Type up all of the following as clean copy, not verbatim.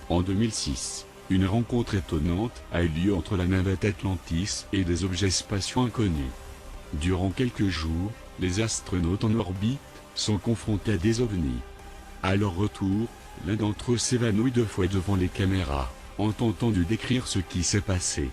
En 2006, une rencontre étonnante a eu lieu entre la navette Atlantis et des objets spatiaux inconnus. Durant quelques jours, les astronautes en orbite sont confrontés à des ovnis. À leur retour, l'un d'entre eux s'évanouit 2 fois devant les caméras, en tentant de décrire ce qui s'est passé.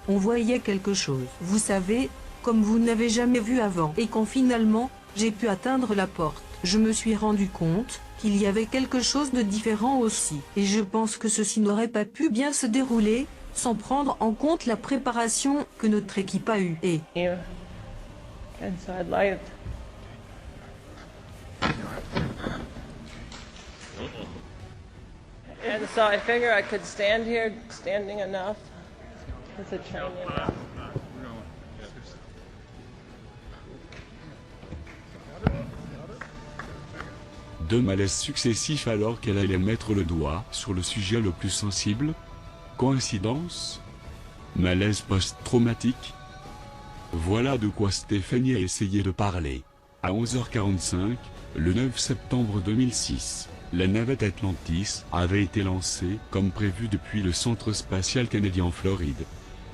On voyait quelque chose, vous savez, comme vous n'avez jamais vu avant. Et quand finalement, j'ai pu atteindre la porte, je me suis rendu compte qu'il y avait quelque chose de différent aussi. Et je pense que ceci n'aurait pas pu bien se dérouler, sans prendre en compte la préparation que notre équipe a eue. Et inside light. And so I figure I could stand here, standing enough. With a training. Deux malaises successifs alors qu'elle allait mettre le doigt sur le sujet le plus sensible. Coïncidence? Malaise post-traumatique? Voilà de quoi Stéphanie a essayé de parler. À 11h45, le 9 septembre 2006, la navette Atlantis avait été lancée comme prévu depuis le centre spatial canadien en Floride.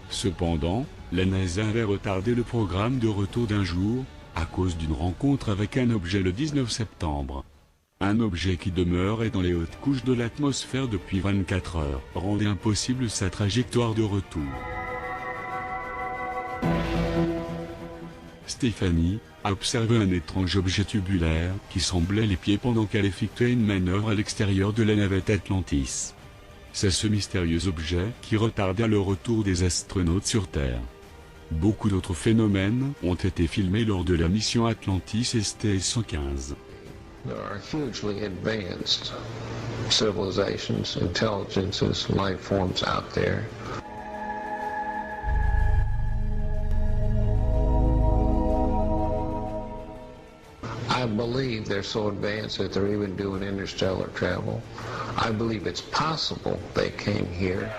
Cependant, la NASA avait retardé le programme de retour d'1 jour, à cause d'une rencontre avec un objet le 19 septembre. Un objet qui demeurait dans les hautes couches de l'atmosphère depuis 24 heures, rendait impossible sa trajectoire de retour. Stéphanie a observé un étrange objet tubulaire qui semblait les pieds pendant qu'elle effectuait une manœuvre à l'extérieur de la navette Atlantis. C'est ce mystérieux objet qui retarda le retour des astronautes sur Terre. Beaucoup d'autres phénomènes ont été filmés lors de la mission Atlantis STS-115. There are hugely advanced civilizations, intelligences, life forms out there. I believe they're so advanced that they're even doing interstellar travel. I believe it's possible they came here.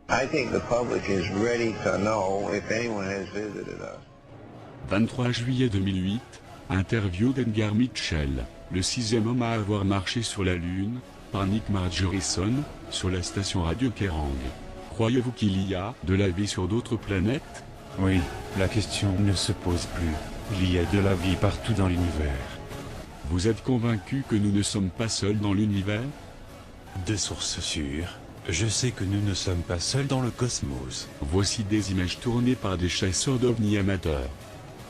I think the public is ready to know if anyone has visited us. 23 juillet 2008, interview d'Edgar Mitchell, le 6e homme à avoir marché sur la Lune, par Nick Margerison, sur la station radio Kerrang. Croyez-vous qu'il y a de la vie sur d'autres planètes? Oui, la question ne se pose plus. Il y a de la vie partout dans l'univers. Vous êtes convaincu que nous ne sommes pas seuls dans l'univers? De sources sûres, je sais que nous ne sommes pas seuls dans le cosmos. Voici des images tournées par des chasseurs d'ovnis amateurs.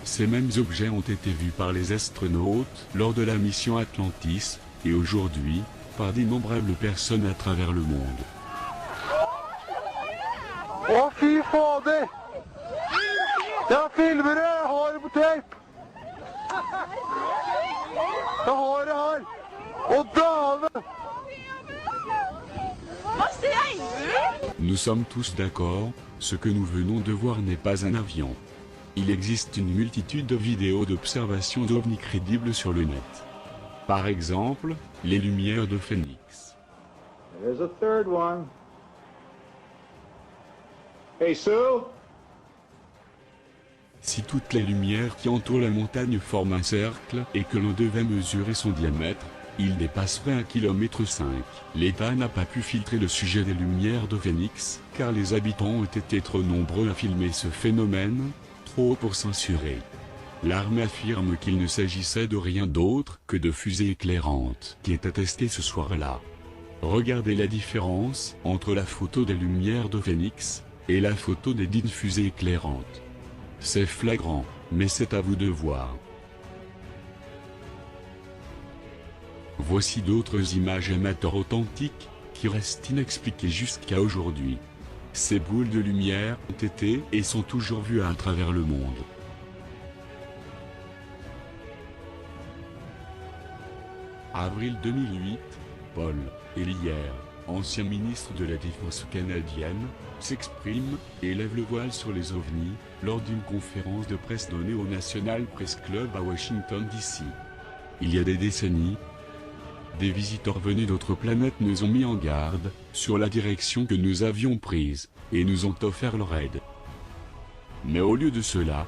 Ces mêmes objets ont été vus par les astronautes lors de la mission Atlantis, et aujourd'hui, par d'innombrables personnes à travers le monde. Å, fy fader! Jeg filmer det! Jeg har det på tape! Jeg har det her! Å, dæven! Nous sommes tous d'accord, ce que nous venons de voir n'est pas un avion. Il existe une multitude de vidéos d'observation d'ovnis crédibles sur le net. Par exemple, les lumières de Phoenix. There's a third one. Hey, Sue? Si toutes les lumières qui entourent la montagne forment un cercle et que l'on devait mesurer son diamètre, il dépasserait 1,5 km. L'État n'a pas pu filtrer le sujet des lumières de Phoenix, car les habitants ont été trop nombreux à filmer ce phénomène, trop pour censurer. L'armée affirme qu'il ne s'agissait de rien d'autre que de fusées éclairantes qui étaient testées ce soir-là. Regardez la différence entre la photo des lumières de Phoenix et la photo des dites fusées éclairantes. C'est flagrant, mais c'est à vous de voir. Voici d'autres images amateurs authentiques, qui restent inexpliquées jusqu'à aujourd'hui. Ces boules de lumière ont été et sont toujours vues à travers le monde. Avril 2008, Paul Hellyer, ancien ministre de la Défense canadienne, s'exprime et lève le voile sur les ovnis, lors d'une conférence de presse donnée au National Press Club à Washington DC. Il y a des décennies, des visiteurs venus d'autres planètes nous ont mis en garde sur la direction que nous avions prise, et nous ont offert leur aide. Mais au lieu de cela,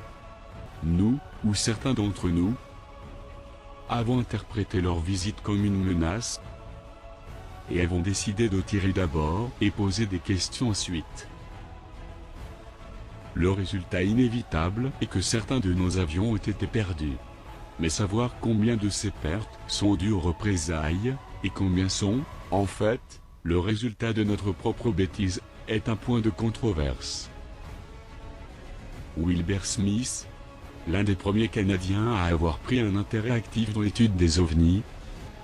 nous, ou certains d'entre nous, avons interprété leur visite comme une menace et avons décidé de tirer d'abord et poser des questions ensuite. Le résultat inévitable est que certains de nos avions ont été perdus. Mais savoir combien de ces pertes sont dues aux représailles, et combien sont, en fait, le résultat de notre propre bêtise, est un point de controverse. Wilbur Smith, l'un des premiers Canadiens à avoir pris un intérêt actif dans l'étude des ovnis,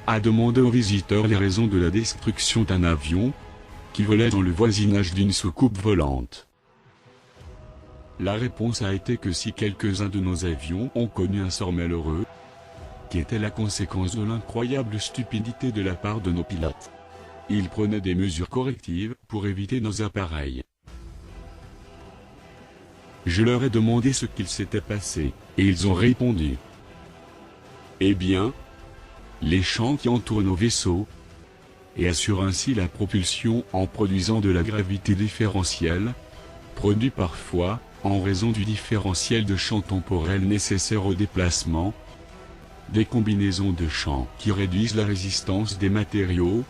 a demandé aux visiteurs les raisons de la destruction d'un avion qui volait dans le voisinage d'une soucoupe volante. La réponse a été que si quelques-uns de nos avions ont connu un sort malheureux, qui était la conséquence de l'incroyable stupidité de la part de nos pilotes, ils prenaient des mesures correctives pour éviter nos appareils. Je leur ai demandé ce qu'il s'était passé, et ils ont répondu. Eh bien, les champs qui entourent nos vaisseaux, et assurent ainsi la propulsion en produisant de la gravité différentielle, produit parfois, en raison du différentiel de champ temporel nécessaire au déplacement, des combinaisons de champs qui réduisent la résistance des matériaux,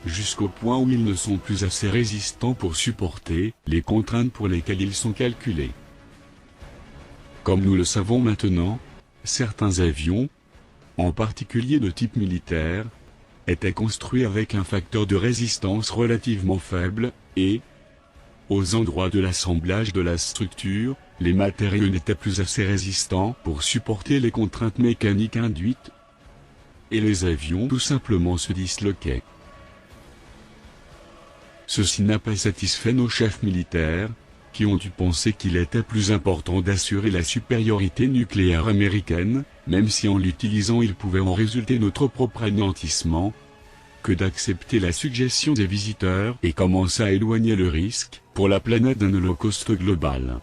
jusqu'au point où ils ne sont plus assez résistants pour supporter les contraintes pour lesquelles ils sont calculés. Comme nous le savons maintenant, certains avions, en particulier de type militaire, étaient construits avec un facteur de résistance relativement faible, et, aux endroits de l'assemblage de la structure, les matériaux n'étaient plus assez résistants pour supporter les contraintes mécaniques induites, et les avions tout simplement se disloquaient. Ceci n'a pas satisfait nos chefs militaires, qui ont dû penser qu'il était plus important d'assurer la supériorité nucléaire américaine, même si en l'utilisant il pouvait en résulter notre propre anéantissement, que d'accepter la suggestion des visiteurs et commencer à éloigner le risque pour la planète d'un holocauste global.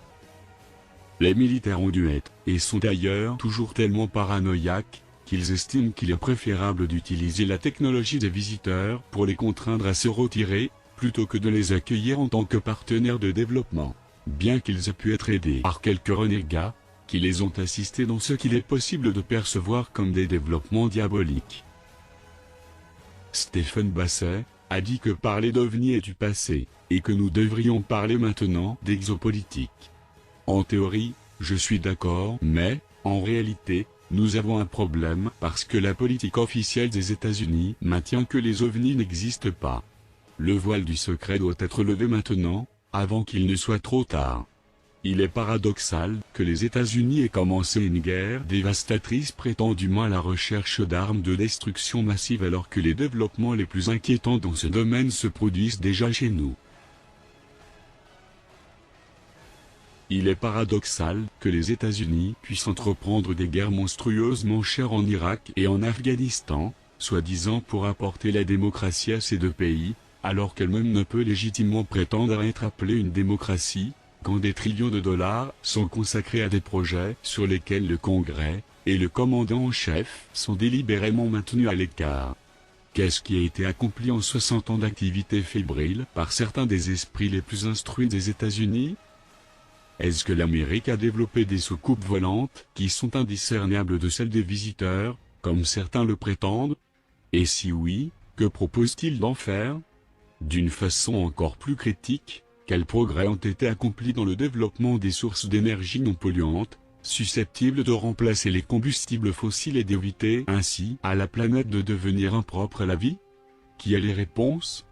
Les militaires ont dû être, et sont d'ailleurs toujours tellement paranoïaques, qu'ils estiment qu'il est préférable d'utiliser la technologie des visiteurs pour les contraindre à se retirer, plutôt que de les accueillir en tant que partenaires de développement, bien qu'ils aient pu être aidés par quelques renégats, qui les ont assistés dans ce qu'il est possible de percevoir comme des développements diaboliques. Stephen Basset a dit que parler d'OVNI est du passé, et que nous devrions parler maintenant d'exopolitique. En théorie, je suis d'accord, mais, en réalité, nous avons un problème parce que la politique officielle des États-Unis maintient que les ovnis n'existent pas. Le voile du secret doit être levé maintenant, avant qu'il ne soit trop tard. Il est paradoxal que les États-Unis aient commencé une guerre dévastatrice prétendument à la recherche d'armes de destruction massive alors que les développements les plus inquiétants dans ce domaine se produisent déjà chez nous. Il est paradoxal que les États-Unis puissent entreprendre des guerres monstrueusement chères en Irak et en Afghanistan, soi-disant pour apporter la démocratie à ces deux pays, alors qu'elle-même ne peut légitimement prétendre à être appelée une démocratie, quand des trillions de dollars sont consacrés à des projets sur lesquels le Congrès et le commandant en chef sont délibérément maintenus à l'écart. Qu'est-ce qui a été accompli en 60 ans d'activité fébrile par certains des esprits les plus instruits des États-Unis? Est-ce que l'Amérique a développé des soucoupes volantes qui sont indiscernables de celles des visiteurs, comme certains le prétendent? Et si oui, que propose-t-il d'en faire? D'une façon encore plus critique, quels progrès ont été accomplis dans le développement des sources d'énergie non polluantes, susceptibles de remplacer les combustibles fossiles et d'éviter ainsi à la planète de devenir impropre à la vie? Qui a les réponses?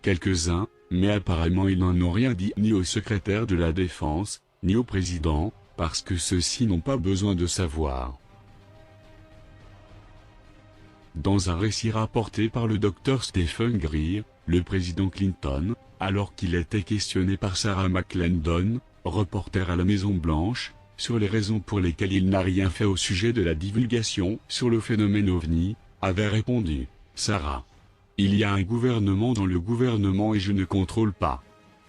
Quelques-uns, mais apparemment ils n'en ont rien dit ni au secrétaire de la Défense, ni au président, parce que ceux-ci n'ont pas besoin de savoir. Dans un récit rapporté par le Dr Stephen Greer, le président Clinton, alors qu'il était questionné par Sarah McClendon, reporter à la Maison-Blanche, sur les raisons pour lesquelles il n'a rien fait au sujet de la divulgation sur le phénomène OVNI, avait répondu « Sarah, il y a un gouvernement dans le gouvernement et je ne contrôle pas.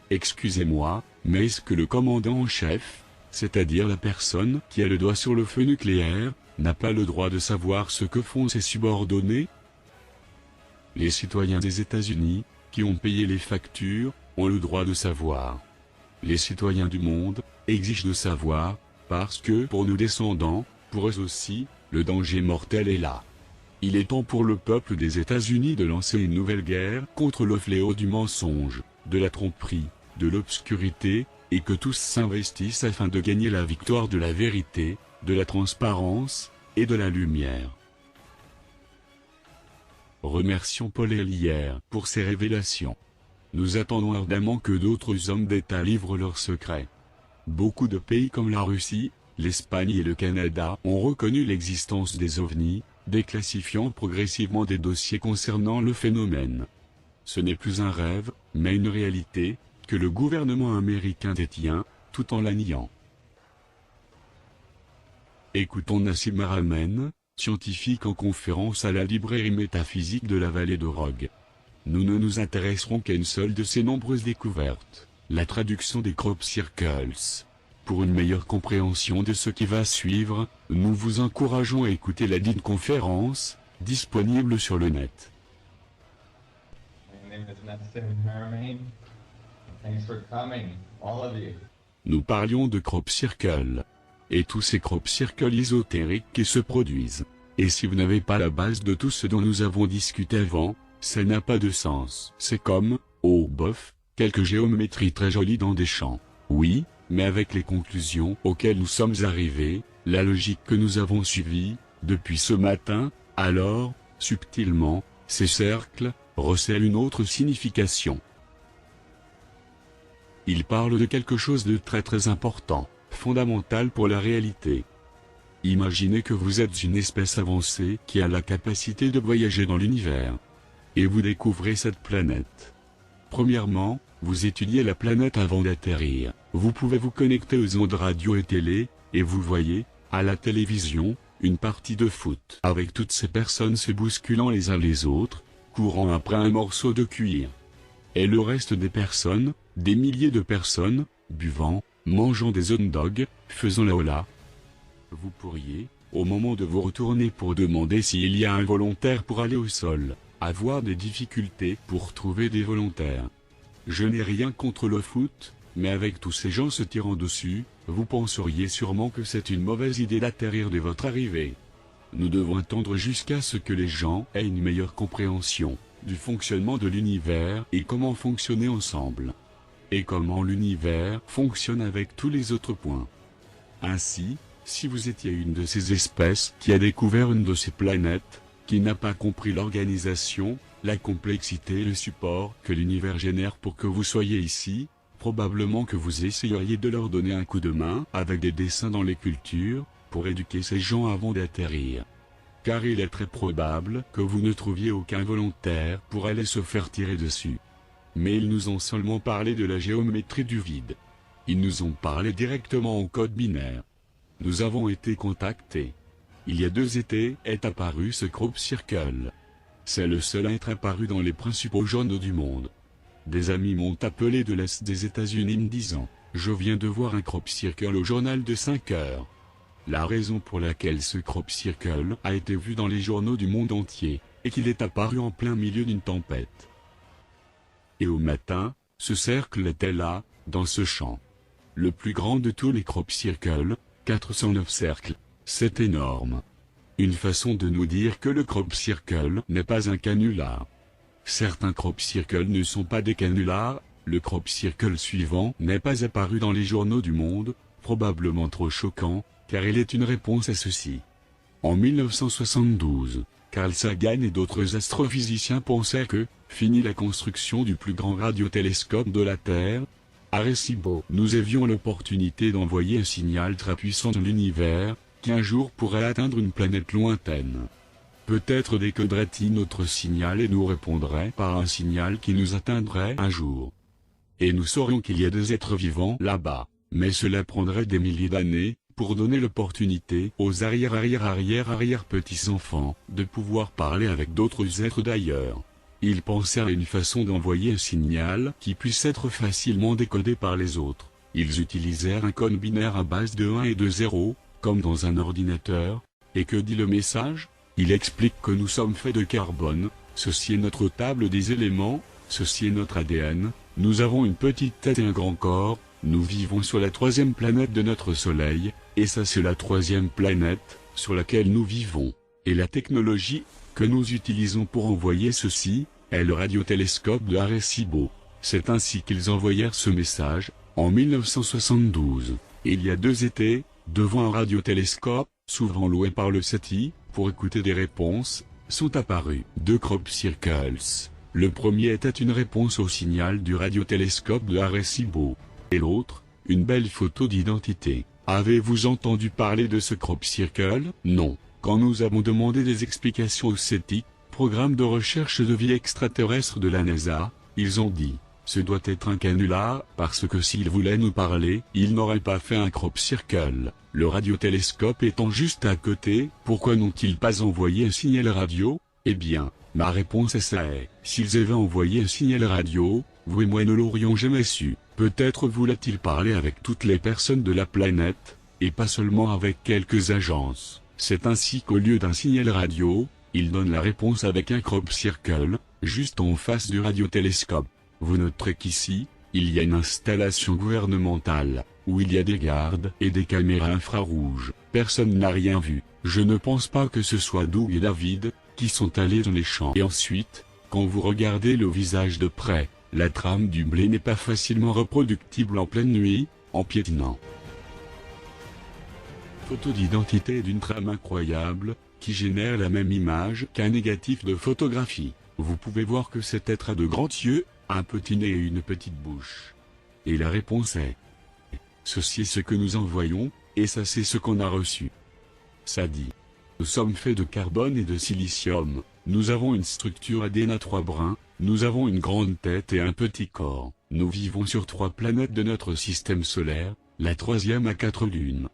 Excusez-moi, mais est-ce que le commandant en chef, c'est-à-dire la personne qui a le doigt sur le feu nucléaire, n'a pas le droit de savoir ce que font ses subordonnés? Les citoyens des États-Unis, qui ont payé les factures, ont le droit de savoir. Les citoyens du monde exigent de savoir, parce que pour nos descendants, pour eux aussi, Le danger mortel est là. Il est temps pour le peuple des États-Unis de lancer une nouvelle guerre contre le fléau du mensonge, de la tromperie, de l'obscurité, et que tous s'investissent afin de gagner la victoire de la vérité, de la transparence, et de la lumière. Remercions Paul Ehrlichia pour ses révélations. Nous attendons ardemment que d'autres hommes d'État livrent leurs secrets. Beaucoup de pays comme la Russie, l'Espagne et le Canada ont reconnu l'existence des ovnis, déclassifiant progressivement des dossiers concernant le phénomène. Ce n'est plus un rêve, mais une réalité, que le gouvernement américain détient, tout en la niant. Écoutons Nassim Haramein, scientifique en conférence à la librairie métaphysique de la vallée de Rogue. Nous ne nous intéresserons qu'à une seule de ces nombreuses découvertes, la traduction des crop circles. Pour une meilleure compréhension de ce qui va suivre, nous vous encourageons à écouter la dite conférence, disponible sur le net. Nous parlions de crop circles. Et tous ces crop circles ésotériques qui se produisent. Et si vous n'avez pas la base de tout ce dont nous avons discuté avant, ça n'a pas de sens. C'est comme, oh bof, quelques géométries très jolies dans des champs. Oui, mais avec les conclusions auxquelles nous sommes arrivés, la logique que nous avons suivie, depuis ce matin, alors, subtilement, ces cercles, recèlent une autre signification. Il parle de quelque chose de très très important, fondamental pour la réalité. Imaginez que vous êtes une espèce avancée qui a la capacité de voyager dans l'univers. Et vous découvrez cette planète. Premièrement, vous étudiez la planète avant d'atterrir. Vous pouvez vous connecter aux ondes radio et télé, et vous voyez, à la télévision, une partie de foot. Avec toutes ces personnes se bousculant les uns les autres, courant après un morceau de cuir. Et le reste des personnes, des milliers de personnes, buvant, mangeant des hot dogs, faisant la hola. Vous pourriez, au moment de vous retourner pour demander s'il y a un volontaire pour aller au sol, avoir des difficultés pour trouver des volontaires. Je n'ai rien contre le foot, mais avec tous ces gens se tirant dessus, vous penseriez sûrement que c'est une mauvaise idée d'atterrir dès votre arrivée. Nous devons attendre jusqu'à ce que les gens aient une meilleure compréhension du fonctionnement de l'univers et comment fonctionner ensemble. Et comment l'univers fonctionne avec tous les autres points. Ainsi, si vous étiez une de ces espèces qui a découvert une de ces planètes, qui n'a pas compris l'organisation, la complexité et le support que l'univers génère pour que vous soyez ici, probablement que vous essayeriez de leur donner un coup de main avec des dessins dans les cultures, pour éduquer ces gens avant d'atterrir. Car il est très probable que vous ne trouviez aucun volontaire pour aller se faire tirer dessus. Mais ils nous ont seulement parlé de la géométrie du vide. Ils nous ont parlé directement en code binaire. Nous avons été contactés. Il y a 2 étés est apparu ce crop circle. C'est le seul à être apparu dans les principaux journaux du monde. Des amis m'ont appelé de l'Est des États-Unis me disant « Je viens de voir un crop circle au journal de 5 heures ». La raison pour laquelle ce crop circle a été vu dans les journaux du monde entier, est qu'il est apparu en plein milieu d'une tempête. Et au matin, ce cercle était là, dans ce champ. Le plus grand de tous les crop circles, 409 cercles, c'est énorme. Une façon de nous dire que le crop circle n'est pas un canular. Certains crop circles ne sont pas des canulars, le crop circle suivant n'est pas apparu dans les journaux du monde, probablement trop choquant, car il est une réponse à ceci. En 1972, Carl Sagan et d'autres astrophysiciens pensaient que, fini la construction du plus grand radiotélescope de la Terre, Arecibo, nous avions l'opportunité d'envoyer un signal très puissant dans l'univers, qui un jour pourrait atteindre une planète lointaine. Peut-être décoderait-il notre signal et nous répondrait par un signal qui nous atteindrait un jour. Et nous saurions qu'il y a des êtres vivants là-bas, mais cela prendrait des milliers d'années, pour donner l'opportunité aux arrière-petits-enfants de pouvoir parler avec d'autres êtres d'ailleurs. Ils pensèrent à une façon d'envoyer un signal qui puisse être facilement décodé par les autres. Ils utilisèrent un code binaire à base de 1 et de 0, comme dans un ordinateur. Et que dit le message? Il explique que nous sommes faits de carbone, ceci est notre table des éléments, ceci est notre ADN, nous avons une petite tête et un grand corps, nous vivons sur la 3e planète de notre Soleil, et ça c'est la 3e planète, sur laquelle nous vivons. Et la technologie que nous utilisons pour envoyer ceci est le radiotélescope de Arecibo. C'est ainsi qu'ils envoyèrent ce message, en 1972. Il y a 2 étés, devant un radiotélescope, souvent loué par le SETI, pour écouter des réponses, sont apparus 2 crop circles. Le premier était une réponse au signal du radiotélescope de Arecibo. Et l'autre, une belle photo d'identité. Avez-vous entendu parler de ce crop circle? Non. Quand nous avons demandé des explications au SETI, programme de recherche de vie extraterrestre de la NASA, ils ont dit, ce doit être un canular, parce que s'ils voulaient nous parler, ils n'auraient pas fait un crop circle. Le radiotélescope étant juste à côté, pourquoi n'ont-ils pas envoyé un signal radio? Eh bien, ma réponse est ça est, s'ils avaient envoyé un signal radio, vous et moi ne l'aurions jamais su. Peut-être voulait-il parler avec toutes les personnes de la planète, et pas seulement avec quelques agences. C'est ainsi qu'au lieu d'un signal radio, il donne la réponse avec un crop circle, juste en face du radiotélescope. Vous noterez qu'ici, il y a une installation gouvernementale, où il y a des gardes et des caméras infrarouges. Personne n'a rien vu. Je ne pense pas que ce soit Doug et David, qui sont allés dans les champs. Et ensuite, quand vous regardez le visage de près, la trame du blé n'est pas facilement reproductible en pleine nuit, en piétinant. Photo d'identité d'une trame incroyable, qui génère la même image qu'un négatif de photographie. Vous pouvez voir que cet être a de grands yeux, un petit nez et une petite bouche. Et la réponse est: ceci est ce que nous envoyons, et ça c'est ce qu'on a reçu. Ça dit: nous sommes faits de carbone et de silicium, nous avons une structure ADN à 3 brins, nous avons une grande tête et un petit corps, nous vivons sur 3 planètes de notre système solaire, la 3e a 4 lunes.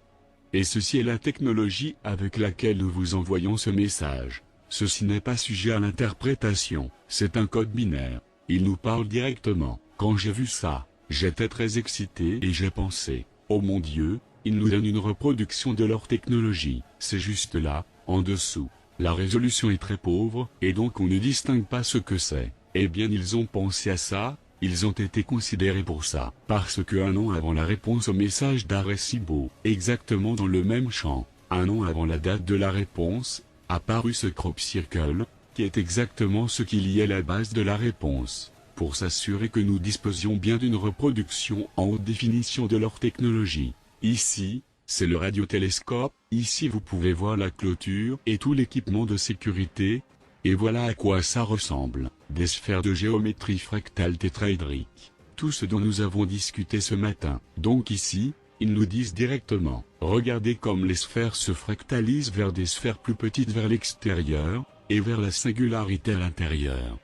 Et ceci est la technologie avec laquelle nous vous envoyons ce message. Ceci n'est pas sujet à l'interprétation, c'est un code binaire. Il nous parle directement. Quand j'ai vu ça, j'étais très excité et j'ai pensé, oh mon Dieu, ils nous donnent une reproduction de leur technologie. C'est juste là, en dessous. La résolution est très pauvre, et donc on ne distingue pas ce que c'est. Eh bien ils ont pensé à ça, ils ont été considérés pour ça. Parce que 1 an avant la réponse au message d'Arecibo, exactement dans le même champ, 1 an avant la date de la réponse, apparut ce crop circle, qui est exactement ce qu'il y a à la base de la réponse, pour s'assurer que nous disposions bien d'une reproduction en haute définition de leur technologie. Ici, c'est le radiotélescope, ici vous pouvez voir la clôture et tout l'équipement de sécurité, et voilà à quoi ça ressemble, des sphères de géométrie fractale tétraédrique, tout ce dont nous avons discuté ce matin. Donc ici, ils nous disent directement, regardez comme les sphères se fractalisent vers des sphères plus petites vers l'extérieur, et vers la singularité à l'intérieur.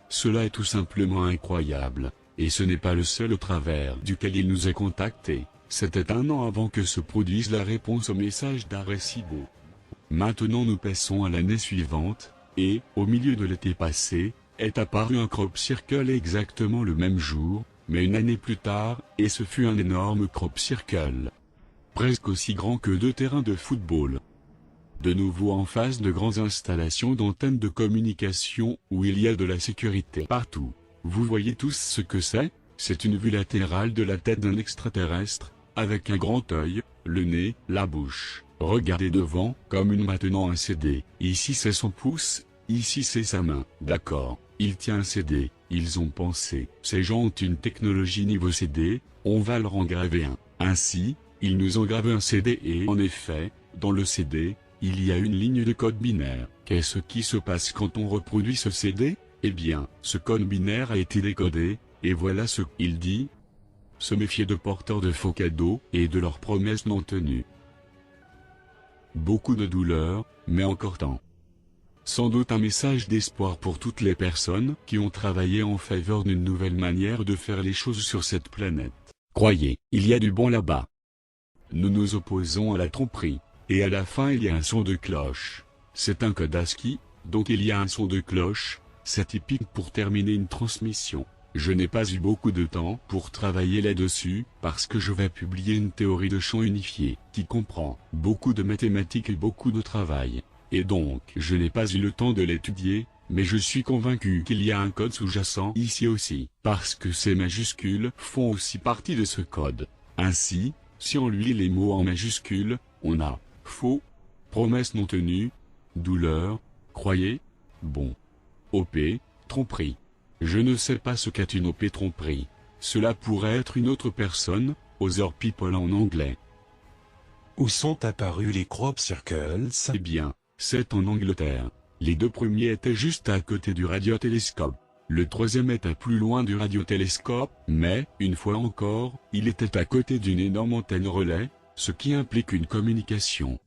Cela est tout simplement incroyable, et ce n'est pas le seul au travers duquel il nous a contactés. C'était 1 an avant que se produise la réponse au message d'Arecibo. Maintenant nous passons à l'année suivante, et, au milieu de l'été passé, est apparu un crop circle exactement le même jour, mais une année plus tard, et ce fut un énorme crop circle. Presque aussi grand que 2 terrains de football. De nouveau en face de grandes installations d'antennes de communication où il y a de la sécurité partout. Vous voyez tous ce que c'est une vue latérale de la tête d'un extraterrestre, avec un grand œil, le nez, la bouche. Regardez devant, comme maintenant un CD. Ici c'est son pouce, ici c'est sa main. D'accord, il tient un CD, ils ont pensé, ces gens ont une technologie niveau CD, on va leur engraver un. Ainsi, ils nous engravent un CD et en effet, dans le CD, il y a une ligne de code binaire. Qu'est-ce qui se passe quand on reproduit ce CD? Eh bien, ce code binaire a été décodé, et voilà ce qu'il dit. Se méfier de porteurs de faux cadeaux, et de leurs promesses non tenues. Beaucoup de douleur, mais encore temps. Sans doute un message d'espoir pour toutes les personnes qui ont travaillé en faveur d'une nouvelle manière de faire les choses sur cette planète. Croyez, il y a du bon là-bas. Nous nous opposons à la tromperie. Et à la fin il y a un son de cloche. C'est un code ASCII, donc il y a un son de cloche, c'est typique pour terminer une transmission. Je n'ai pas eu beaucoup de temps pour travailler là-dessus, parce que je vais publier une théorie de champ unifié, qui comprend beaucoup de mathématiques et beaucoup de travail. Et donc je n'ai pas eu le temps de l'étudier, mais je suis convaincu qu'il y a un code sous-jacent ici aussi, parce que ces majuscules font aussi partie de ce code. Ainsi, si on lit les mots en majuscules, on a faux, promesse non tenue, douleur, croyez, bon. OP, tromperie. Je ne sais pas ce qu'est une OP tromperie. Cela pourrait être une autre personne, other people en anglais. Où sont apparus les crop circles? Eh bien, c'est en Angleterre. Les deux premiers étaient juste à côté du radiotélescope. Le troisième était plus loin du radiotélescope, mais, une fois encore, il était à côté d'une énorme antenne relais, ce qui implique une communication.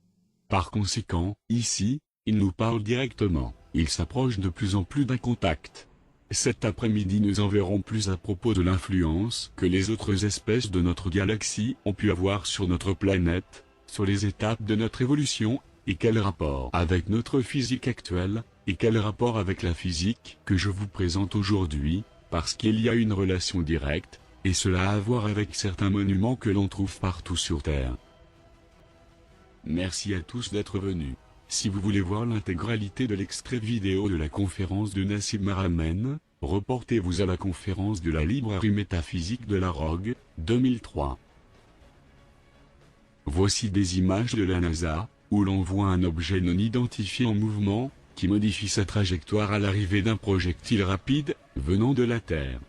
Par conséquent, ici, il nous parle directement. Il s'approche de plus en plus d'un contact. Cet après-midi nous en verrons plus à propos de l'influence que les autres espèces de notre galaxie ont pu avoir sur notre planète, sur les étapes de notre évolution, et quel rapport avec notre physique actuelle, et quel rapport avec la physique que je vous présente aujourd'hui, parce qu'il y a une relation directe, et cela a à voir avec certains monuments que l'on trouve partout sur Terre. Merci à tous d'être venus. Si vous voulez voir l'intégralité de l'extrait vidéo de la conférence de Nassim Haramein, reportez-vous à la conférence de la librairie métaphysique de la Rogue, 2003. Voici des images de la NASA, où l'on voit un objet non identifié en mouvement, qui modifie sa trajectoire à l'arrivée d'un projectile rapide, venant de la Terre.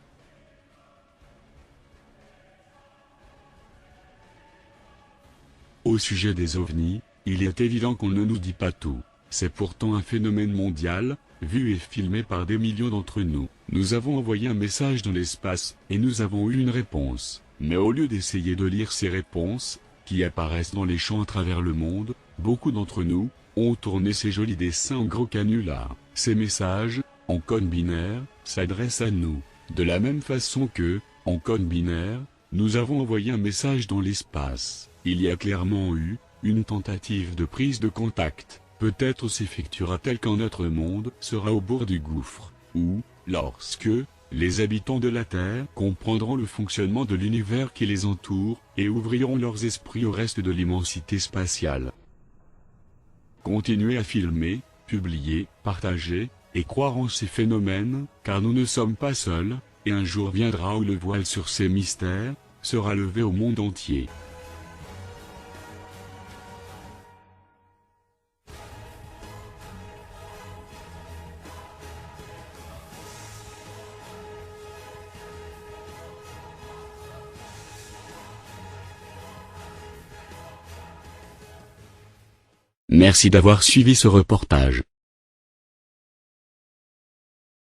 Au sujet des ovnis, il est évident qu'on ne nous dit pas tout. C'est pourtant un phénomène mondial, vu et filmé par des millions d'entre nous. Nous avons envoyé un message dans l'espace, et nous avons eu une réponse. Mais au lieu d'essayer de lire ces réponses, qui apparaissent dans les champs à travers le monde, beaucoup d'entre nous ont tourné ces jolis dessins en gros canulars. Ces messages, en code binaire, s'adressent à nous. De la même façon que, en code binaire, nous avons envoyé un message dans l'espace. Il y a clairement eu une tentative de prise de contact. Peut-être s'effectuera-t-elle quand notre monde sera au bord du gouffre, ou, lorsque, les habitants de la Terre comprendront le fonctionnement de l'univers qui les entoure, et ouvriront leurs esprits au reste de l'immensité spatiale. Continuez à filmer, publier, partager, et croire en ces phénomènes, car nous ne sommes pas seuls, et un jour viendra où le voile sur ces mystères sera levé au monde entier. Merci d'avoir suivi ce reportage.